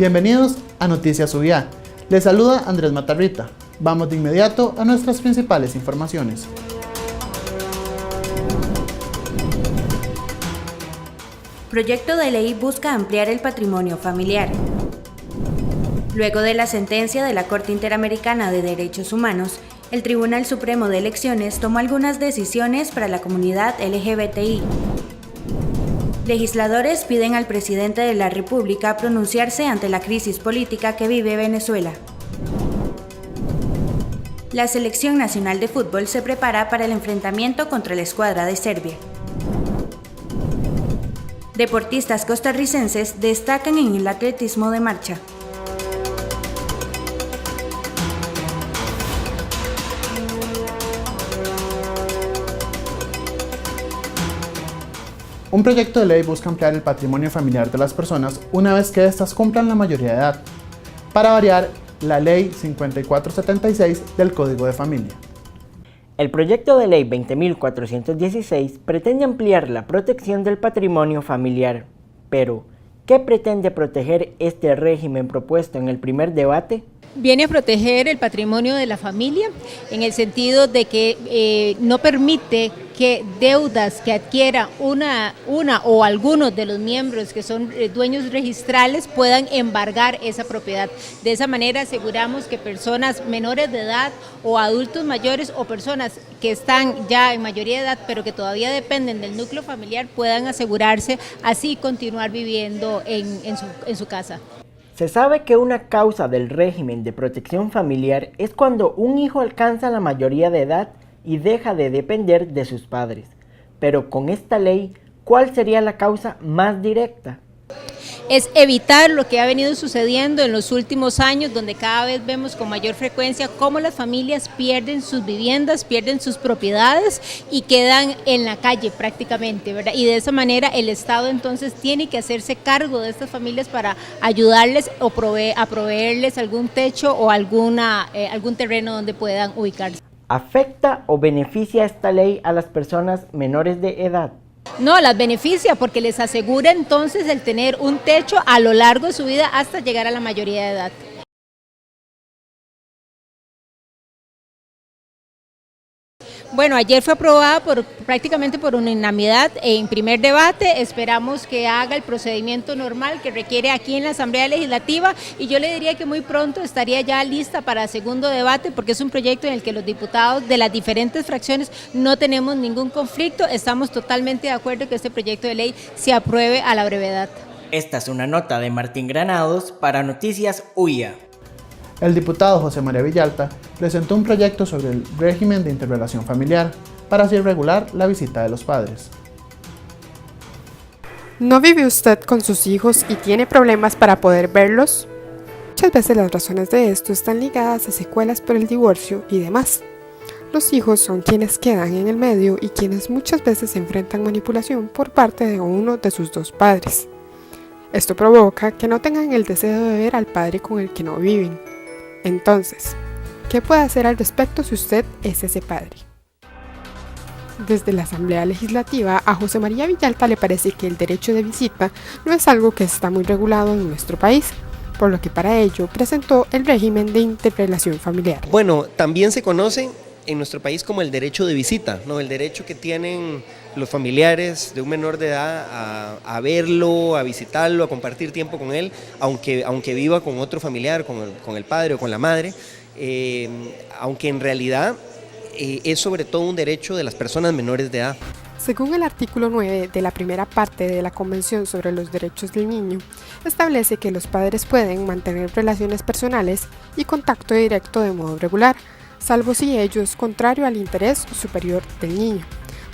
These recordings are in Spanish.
Bienvenidos a Noticias UIA. Les saluda Andrés Matarrita. Vamos de inmediato a nuestras principales informaciones. Proyecto de ley busca ampliar el patrimonio familiar. Luego de la sentencia de la Corte Interamericana de Derechos Humanos, el Tribunal Supremo de Elecciones tomó algunas decisiones para la comunidad LGBTI. Legisladores piden al presidente de la República pronunciarse ante la crisis política que vive Venezuela. La Selección Nacional de Fútbol se prepara para el enfrentamiento contra la escuadra de Serbia. Deportistas costarricenses destacan en el atletismo de marcha. Un proyecto de ley busca ampliar el patrimonio familiar de las personas una vez que éstas cumplan la mayoría de edad. Para variar, la Ley 5476 del Código de Familia. El proyecto de ley 20.416 pretende ampliar la protección del patrimonio familiar. Pero, ¿qué pretende proteger este régimen propuesto en el primer debate? Viene a proteger el patrimonio de la familia en el sentido de que no permite que deudas que adquiera una o algunos de los miembros que son dueños registrales puedan embargar esa propiedad. De esa manera aseguramos que personas menores de edad o adultos mayores o personas que están ya en mayoría de edad pero que todavía dependen del núcleo familiar puedan asegurarse así continuar viviendo en su casa. Se sabe que una causa del régimen de protección familiar es cuando un hijo alcanza la mayoría de edad y deja de depender de sus padres. Pero con esta ley, ¿cuál sería la causa más directa? Es evitar lo que ha venido sucediendo en los últimos años, donde cada vez vemos con mayor frecuencia cómo las familias pierden sus viviendas, pierden sus propiedades y quedan en la calle prácticamente, ¿verdad? Y de esa manera el Estado entonces tiene que hacerse cargo de estas familias para ayudarles o a proveerles algún techo o algún terreno donde puedan ubicarse. ¿Afecta o beneficia esta ley a las personas menores de edad? No, las beneficia porque les asegura entonces el tener un techo a lo largo de su vida hasta llegar a la mayoría de edad. Bueno, ayer fue aprobada prácticamente por unanimidad en primer debate. Esperamos que haga el procedimiento normal que requiere aquí en la Asamblea Legislativa y yo le diría que muy pronto estaría ya lista para segundo debate porque es un proyecto en el que los diputados de las diferentes fracciones no tenemos ningún conflicto. Estamos totalmente de acuerdo que este proyecto de ley se apruebe a la brevedad. Esta es una nota de Martín Granados para Noticias UIA. El diputado José María Villalta presentó un proyecto sobre el régimen de interrelación familiar para así regular la visita de los padres. ¿No vive usted con sus hijos y tiene problemas para poder verlos? Muchas veces las razones de esto están ligadas a secuelas por el divorcio y demás. Los hijos son quienes quedan en el medio y quienes muchas veces enfrentan manipulación por parte de uno de sus dos padres. Esto provoca que no tengan el deseo de ver al padre con el que no viven. Entonces, ¿qué puede hacer al respecto si usted es ese padre? Desde la Asamblea Legislativa, a José María Villalta le parece que el derecho de visita no es algo que está muy regulado en nuestro país, por lo que para ello presentó el régimen de interrelación familiar. Bueno, también se conoce en nuestro país como el derecho de visita, ¿no? El derecho que tienen los familiares de un menor de edad a verlo, a visitarlo, a compartir tiempo con él, aunque viva con otro familiar, con el padre o con la madre, aunque en realidad es sobre todo un derecho de las personas menores de edad. Según el artículo 9 de la primera parte de la Convención sobre los Derechos del Niño, establece que los padres pueden mantener relaciones personales y contacto directo de modo regular, salvo si ello es contrario al interés superior del niño,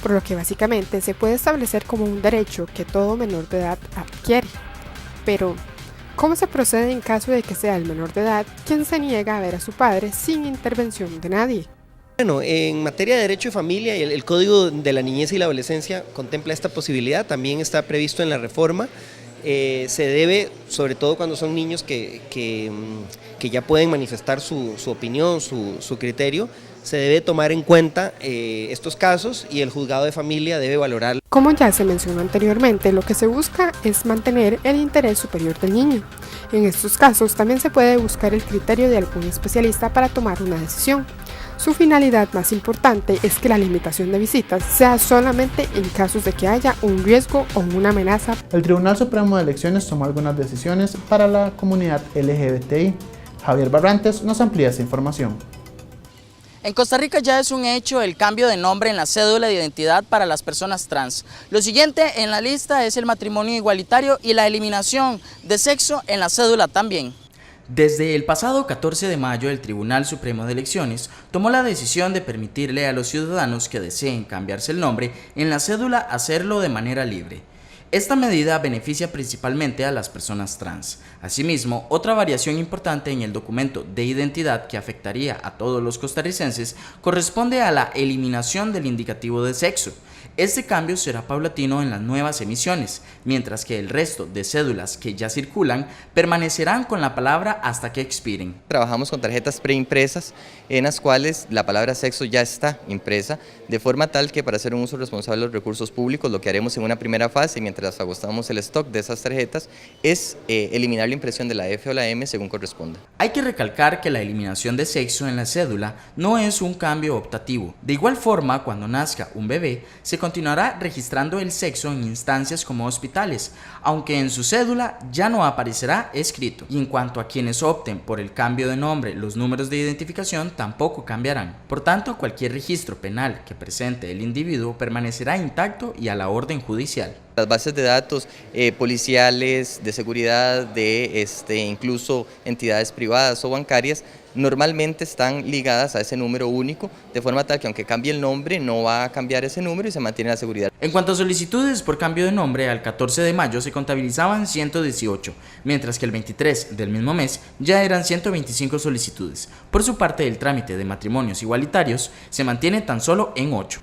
por lo que básicamente se puede establecer como un derecho que todo menor de edad adquiere. Pero, ¿cómo se procede en caso de que sea el menor de edad quien se niega a ver a su padre sin intervención de nadie? Bueno, en materia de derecho de familia, el Código de la Niñez y la Adolescencia contempla esta posibilidad, también está previsto en la reforma. Se debe, sobre todo cuando son niños que ya pueden manifestar su opinión, su criterio, se debe tomar en cuenta estos casos y el juzgado de familia debe valorar. Como ya se mencionó anteriormente, lo que se busca es mantener el interés superior del niño. En estos casos también se puede buscar el criterio de algún especialista para tomar una decisión. Su finalidad más importante es que la limitación de visitas sea solamente en casos de que haya un riesgo o una amenaza. El Tribunal Supremo de Elecciones tomó algunas decisiones para la comunidad LGBTI. Javier Barrantes nos amplía esa información. En Costa Rica ya es un hecho el cambio de nombre en la cédula de identidad para las personas trans. Lo siguiente en la lista es el matrimonio igualitario y la eliminación de sexo en la cédula también. Desde el pasado 14 de mayo, el Tribunal Supremo de Elecciones tomó la decisión de permitirle a los ciudadanos que deseen cambiarse el nombre en la cédula hacerlo de manera libre. Esta medida beneficia principalmente a las personas trans. Asimismo, otra variación importante en el documento de identidad que afectaría a todos los costarricenses corresponde a la eliminación del indicativo de sexo. Este cambio será paulatino en las nuevas emisiones, mientras que el resto de cédulas que ya circulan permanecerán con la palabra hasta que expiren. Trabajamos con tarjetas preimpresas en las cuales la palabra sexo ya está impresa, de forma tal que para hacer un uso responsable de los recursos públicos, lo que haremos en una primera fase, mientras agotamos el stock de esas tarjetas, es eliminar la impresión de la F o la M según corresponda. Hay que recalcar que la eliminación de sexo en la cédula no es un cambio optativo. De igual forma, cuando nazca un bebé, se continuará registrando el sexo en instancias como hospitales, aunque en su cédula ya no aparecerá escrito. Y en cuanto a quienes opten por el cambio de nombre, los números de identificación tampoco cambiarán. Por tanto, cualquier registro penal que presente el individuo permanecerá intacto y a la orden judicial. Las bases de datos policiales, de seguridad, de incluso entidades privadas o bancarias, normalmente están ligadas a ese número único, de forma tal que aunque cambie el nombre, no va a cambiar ese número y se mantiene la seguridad. En cuanto a solicitudes por cambio de nombre, al 14 de mayo se contabilizaban 118, mientras que el 23 del mismo mes ya eran 125 solicitudes. Por su parte, el trámite de matrimonios igualitarios se mantiene tan solo en 8.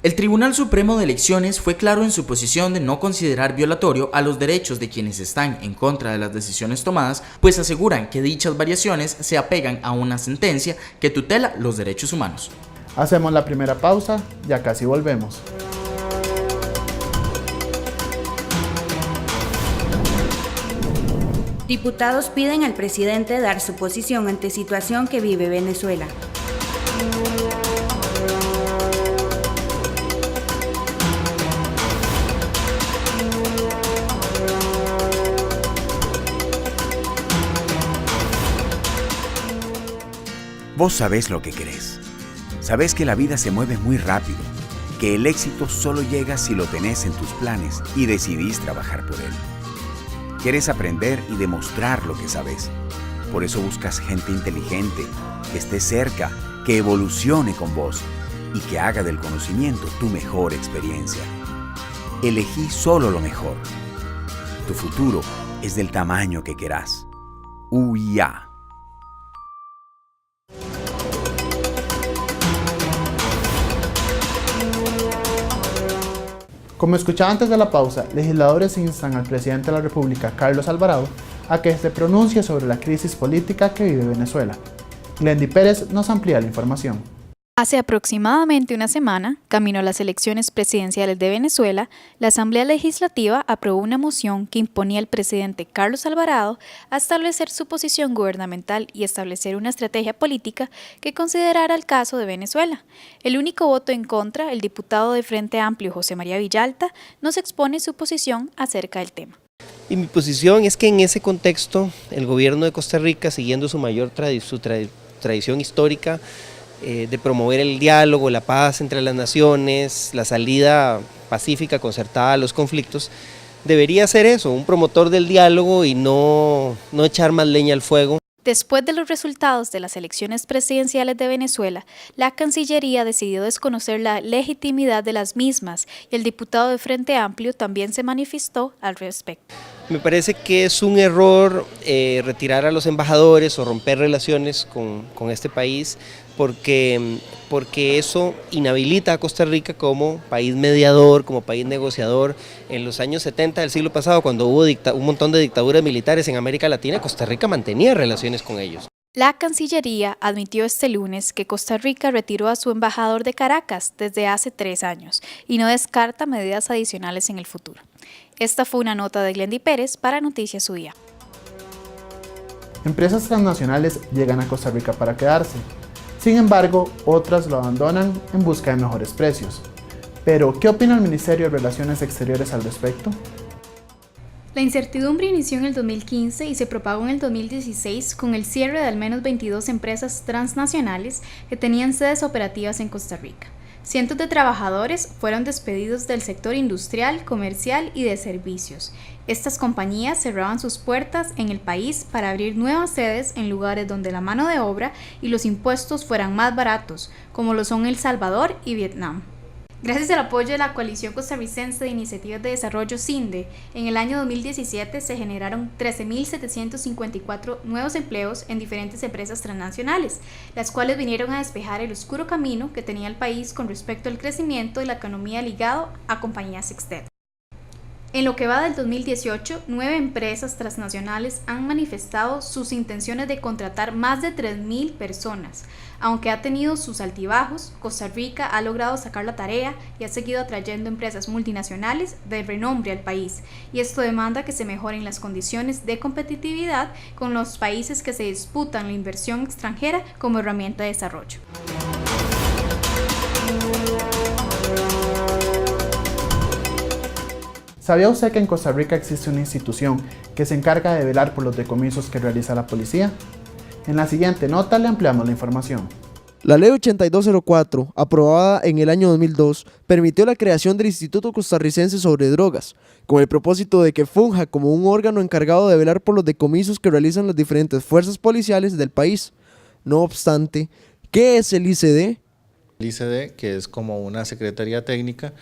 El Tribunal Supremo de Elecciones fue claro en su posición de no considerar violatorio a los derechos de quienes están en contra de las decisiones tomadas, pues aseguran que dichas variaciones se apegan a una sentencia que tutela los derechos humanos. Hacemos la primera pausa, ya casi volvemos. Diputados piden al presidente dar su posición ante situación que vive Venezuela. Vos sabés lo que querés. Sabés que la vida se mueve muy rápido, que el éxito solo llega si lo tenés en tus planes y decidís trabajar por él. Querés aprender y demostrar lo que sabés. Por eso buscas gente inteligente, que esté cerca, que evolucione con vos y que haga del conocimiento tu mejor experiencia. Elegí solo lo mejor. Tu futuro es del tamaño que querás. UIA. Como escuchaba antes de la pausa, legisladores instan al presidente de la República, Carlos Alvarado, a que se pronuncie sobre la crisis política que vive Venezuela. Glendy Pérez nos amplía la información. Hace aproximadamente una semana, camino a las elecciones presidenciales de Venezuela, la Asamblea Legislativa aprobó una moción que imponía al presidente Carlos Alvarado a establecer su posición gubernamental y establecer una estrategia política que considerara el caso de Venezuela. El único voto en contra, el diputado de Frente Amplio José María Villalta, nos expone su posición acerca del tema. Y mi posición es que en ese contexto, el gobierno de Costa Rica, siguiendo su tradición histórica, de promover el diálogo, la paz entre las naciones, la salida pacífica, concertada a los conflictos, debería ser eso, un promotor del diálogo y no echar más leña al fuego. Después de los resultados de las elecciones presidenciales de Venezuela, la Cancillería decidió desconocer la legitimidad de las mismas y el diputado de Frente Amplio también se manifestó al respecto. Me parece que es un error retirar a los embajadores o romper relaciones con este país porque eso inhabilita a Costa Rica como país mediador, como país negociador. En los años 70 del siglo pasado, cuando hubo un montón de dictaduras militares en América Latina, Costa Rica mantenía relaciones con ellos. La Cancillería admitió este lunes que Costa Rica retiró a su embajador de Caracas desde hace 3 años y no descarta medidas adicionales en el futuro. Esta fue una nota de Glendy Pérez para Noticias UIA. Empresas transnacionales llegan a Costa Rica para quedarse. Sin embargo, otras lo abandonan en busca de mejores precios. Pero, ¿qué opina el Ministerio de Relaciones Exteriores al respecto? La incertidumbre inició en el 2015 y se propagó en el 2016 con el cierre de al menos 22 empresas transnacionales que tenían sedes operativas en Costa Rica. Cientos de trabajadores fueron despedidos del sector industrial, comercial y de servicios. Estas compañías cerraban sus puertas en el país para abrir nuevas sedes en lugares donde la mano de obra y los impuestos fueran más baratos, como lo son El Salvador y Vietnam. Gracias al apoyo de la Coalición Costarricense de Iniciativas de Desarrollo CINDE, en el año 2017 se generaron 13.754 nuevos empleos en diferentes empresas transnacionales, las cuales vinieron a despejar el oscuro camino que tenía el país con respecto al crecimiento de la economía ligado a compañías externas. En lo que va del 2018, 9 empresas transnacionales han manifestado sus intenciones de contratar más de 3.000 personas. Aunque ha tenido sus altibajos, Costa Rica ha logrado sacar la tarea y ha seguido atrayendo empresas multinacionales de renombre al país. Y esto demanda que se mejoren las condiciones de competitividad con los países que se disputan la inversión extranjera como herramienta de desarrollo. ¿Sabía usted que en Costa Rica existe una institución que se encarga de velar por los decomisos que realiza la policía? En la siguiente nota le ampliamos la información. La Ley 8204, aprobada en el año 2002, permitió la creación del Instituto Costarricense sobre Drogas, con el propósito de que funja como un órgano encargado de velar por los decomisos que realizan las diferentes fuerzas policiales del país. No obstante, ¿qué es el ICD? El ICD, que es como una secretaría técnica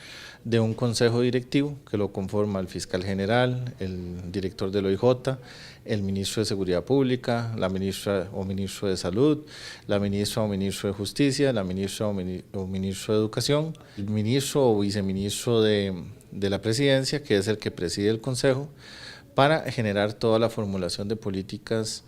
de un consejo directivo que lo conforma el fiscal general, el director del OIJ, el ministro de Seguridad Pública, la ministra o ministro de Salud, la ministra o ministro de Justicia, la ministra o ministro de Educación, el ministro o viceministro de la Presidencia, que es el que preside el consejo, para generar toda la formulación de políticas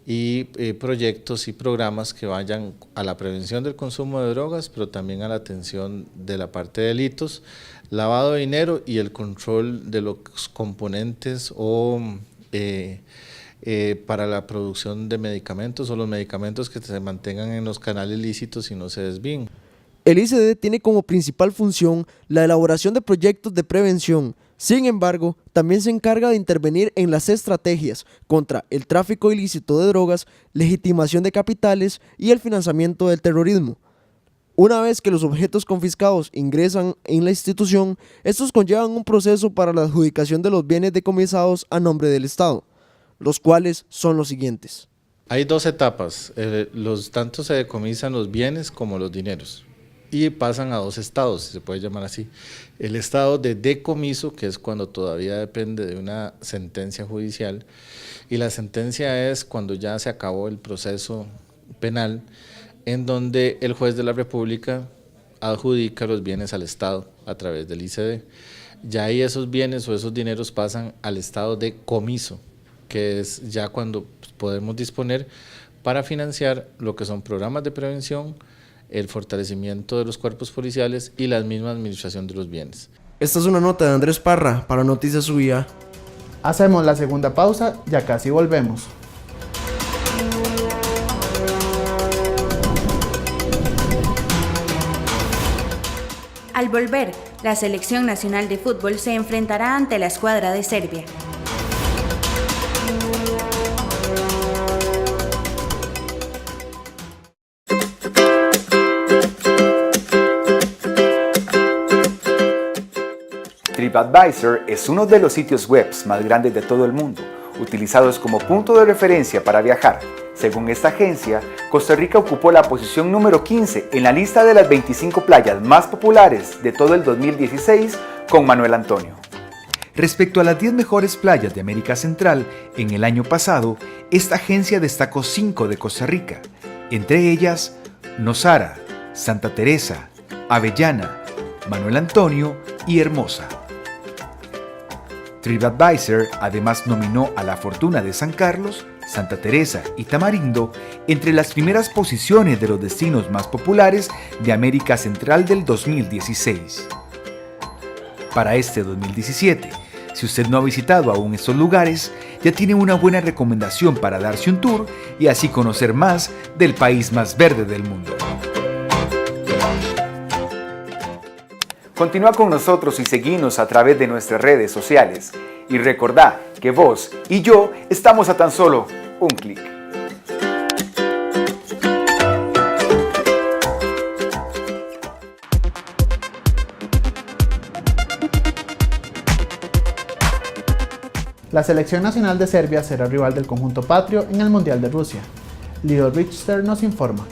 y proyectos y programas que vayan a la prevención del consumo de drogas, pero también a la atención de la parte de delitos, lavado de dinero y el control de los componentes o para la producción de medicamentos o los medicamentos que se mantengan en los canales lícitos y no se desvíen. El ICD tiene como principal función la elaboración de proyectos de prevención. Sin embargo, también se encarga de intervenir en las estrategias contra el tráfico ilícito de drogas, legitimación de capitales y el financiamiento del terrorismo. Una vez que los objetos confiscados ingresan en la institución, estos conllevan un proceso para la adjudicación de los bienes decomisados a nombre del Estado, los cuales son los siguientes. Hay dos etapas, tanto se decomisan los bienes como los dineros. Y pasan a dos estados, si se puede llamar así. El estado de decomiso, que es cuando todavía depende de una sentencia judicial, y la sentencia es cuando ya se acabó el proceso penal, en donde el juez de la República adjudica los bienes al Estado a través del ICD. Ya ahí esos bienes o esos dineros pasan al estado de comiso, que es ya cuando podemos disponer para financiar lo que son programas de prevención, el fortalecimiento de los cuerpos policiales y la misma administración de los bienes. Esta es una nota de Andrés Parra para Noticias UIA. Hacemos la segunda pausa, ya casi volvemos. Al volver, la Selección Nacional de Fútbol se enfrentará ante la escuadra de Serbia. TripAdvisor es uno de los sitios web más grandes de todo el mundo, utilizados como punto de referencia para viajar. Según esta agencia, Costa Rica ocupó la posición número 15 en la lista de las 25 playas más populares de todo el 2016 con Manuel Antonio. Respecto a las 10 mejores playas de América Central, en el año pasado, esta agencia destacó 5 de Costa Rica, entre ellas Nosara, Santa Teresa, Avellana, Manuel Antonio y Hermosa. TripAdvisor además nominó a La Fortuna de San Carlos, Santa Teresa y Tamarindo entre las primeras posiciones de los destinos más populares de América Central del 2016. Para este 2017, Si usted no ha visitado aún estos lugares, ya tiene una buena recomendación para darse un tour y así conocer más del país más verde del mundo. Continúa con nosotros y seguinos a través de nuestras redes sociales. Y recordá que vos y yo estamos a tan solo un clic. La selección nacional de Serbia será rival del conjunto patrio en el Mundial de Rusia. Leo Richter nos informa.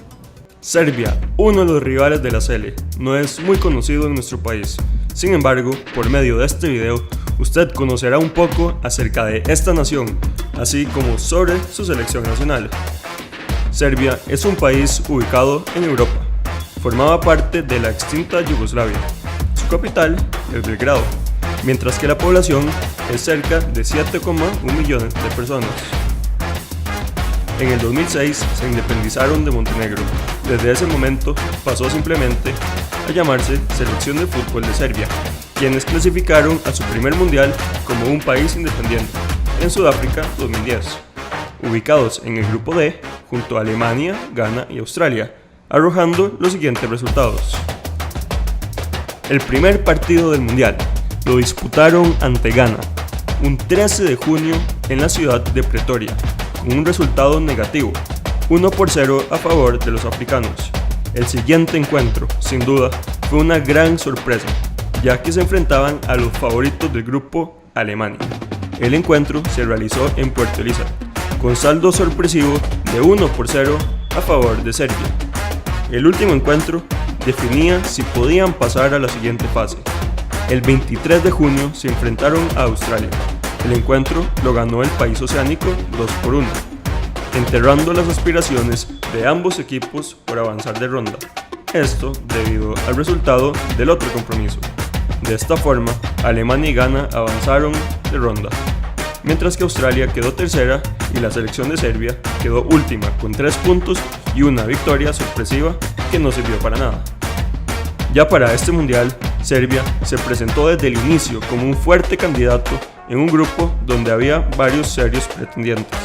Serbia, uno de los rivales de la Sele, no es muy conocido en nuestro país. Sin embargo, por medio de este video, usted conocerá un poco acerca de esta nación, así como sobre su selección nacional. Serbia es un país ubicado en Europa. Formaba parte de la extinta Yugoslavia. Su capital es Belgrado, mientras que la población es cerca de 7,1 millones de personas. En el 2006 se independizaron de Montenegro. Desde ese momento pasó simplemente a llamarse Selección de Fútbol de Serbia, quienes clasificaron a su primer mundial como un país independiente, en Sudáfrica 2010, ubicados en el grupo D junto a Alemania, Ghana y Australia, arrojando los siguientes resultados. El primer partido del mundial lo disputaron ante Ghana, un 13 de junio en la ciudad de Pretoria, con un resultado negativo, 1-0 a favor de los africanos. El siguiente encuentro, sin duda, fue una gran sorpresa, ya que se enfrentaban a los favoritos del grupo, Alemania. El encuentro se realizó en Puerto Elizabeth, con saldo sorpresivo de 1-0 a favor de Serbia. El último encuentro definía si podían pasar a la siguiente fase. El 23 de junio se enfrentaron a Australia. El encuentro lo ganó el país oceánico 2-1, enterrando las aspiraciones de ambos equipos por avanzar de ronda. Esto debido al resultado del otro compromiso. De esta forma, Alemania y Ghana avanzaron de ronda, mientras que Australia quedó tercera y la selección de Serbia quedó última con 3 puntos y una victoria sorpresiva que no sirvió para nada. Ya para este mundial, Serbia se presentó desde el inicio como un fuerte candidato en un grupo donde había varios serios pretendientes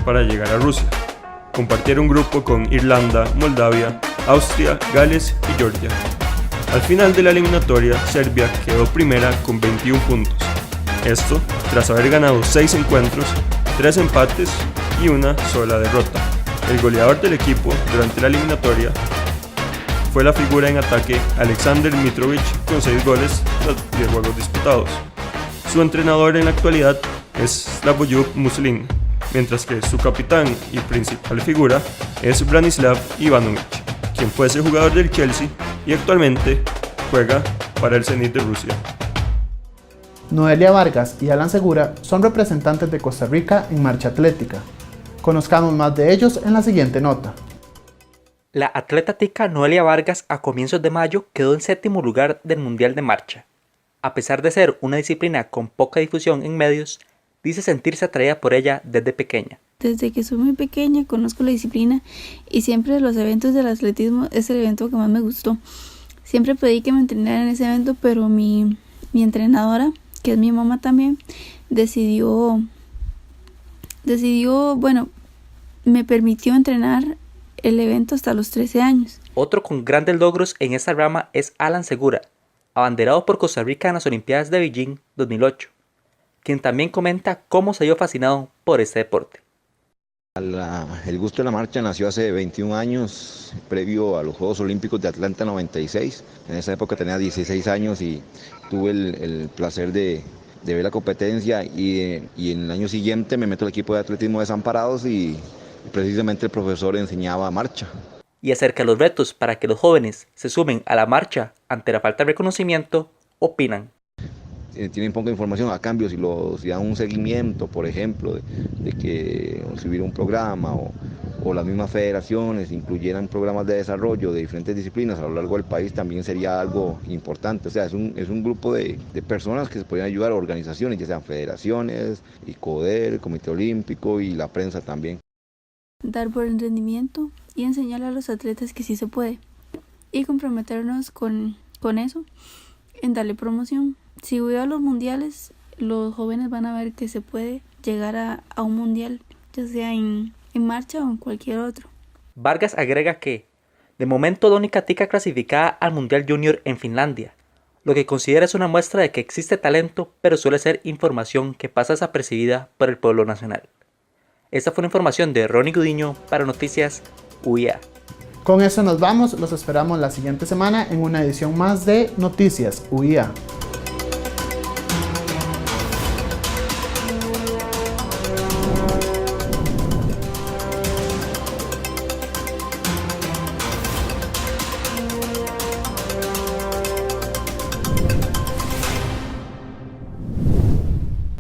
para llegar a Rusia. Compartieron grupo con Irlanda, Moldavia, Austria, Gales y Georgia. Al final de la eliminatoria, Serbia quedó primera con 21 puntos. Esto tras haber ganado 6 encuentros, 3 empates y una sola derrota. El goleador del equipo durante la eliminatoria fue la figura en ataque Aleksandar Mitrovic con 6 goles tras 10 juegos disputados. Su entrenador en la actualidad es Slavoljub Muslin, mientras que su capitán y principal figura es Branislav Ivanovic, quien fue ese jugador del Chelsea y actualmente juega para el Zenit de Rusia. Noelia Vargas y Alan Segura son representantes de Costa Rica en marcha atlética. Conozcamos más de ellos en la siguiente nota. La atleta tica Noelia Vargas a comienzos de mayo quedó en 7º lugar del Mundial de Marcha. A pesar de ser una disciplina con poca difusión en medios, dice sentirse atraída por ella desde pequeña. Desde que soy muy pequeña conozco la disciplina y siempre los eventos del atletismo es el evento que más me gustó. Siempre pedí que me entrenara en ese evento, pero mi entrenadora, que es mi mamá también, decidió, me permitió entrenar el evento hasta los 13 años. Otro con grandes logros en esta rama es Alan Segura, abanderado por Costa Rica en las Olimpiadas de Beijing 2008, quien también comenta cómo se vio fascinado por este deporte. El gusto de la marcha nació hace 21 años, previo a los Juegos Olímpicos de Atlanta 96. En esa época tenía 16 años y tuve el placer de ver la competencia y en el año siguiente me meto al equipo de atletismo Desamparados y precisamente el profesor enseñaba marcha. Y acerca de los retos para que los jóvenes se sumen a la marcha ante la falta de reconocimiento, opinan. Tienen poca información, a cambio si dan un seguimiento, por ejemplo, de que si hubiera un programa o las mismas federaciones incluyeran programas de desarrollo de diferentes disciplinas a lo largo del país, también sería algo importante. O sea, es un grupo de personas que se podrían ayudar, organizaciones, ya sean federaciones, ICODER, Comité Olímpico y la prensa también. Dar buen rendimiento y enseñarle a los atletas que sí se puede y comprometernos con eso, en darle promoción. Si voy a los mundiales los jóvenes van a ver que se puede llegar a un mundial, ya sea en marcha o en cualquier otro. Vargas agrega que, de momento, Doni Katika clasificada al Mundial Junior en Finlandia, lo que considera es una muestra de que existe talento, pero suele ser información que pasa desapercibida por el pueblo nacional. Esta fue una información de Ronnie Gudiño para Noticias UIA. Con eso nos vamos, los esperamos la siguiente semana en una edición más de Noticias UIA.